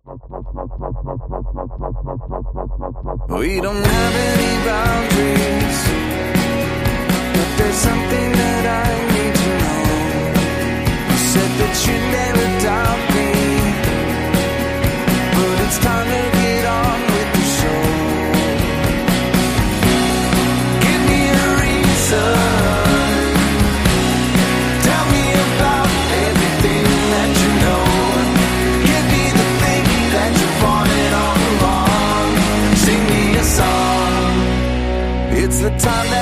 We don't have any boundaries, but there's something that I need to know. You said that you'd never doubt me, but it's time to get on with the show. Give me a reason, tell me about everything that you know. Give me the thing that you wanted all along. Sing me a song. It's the time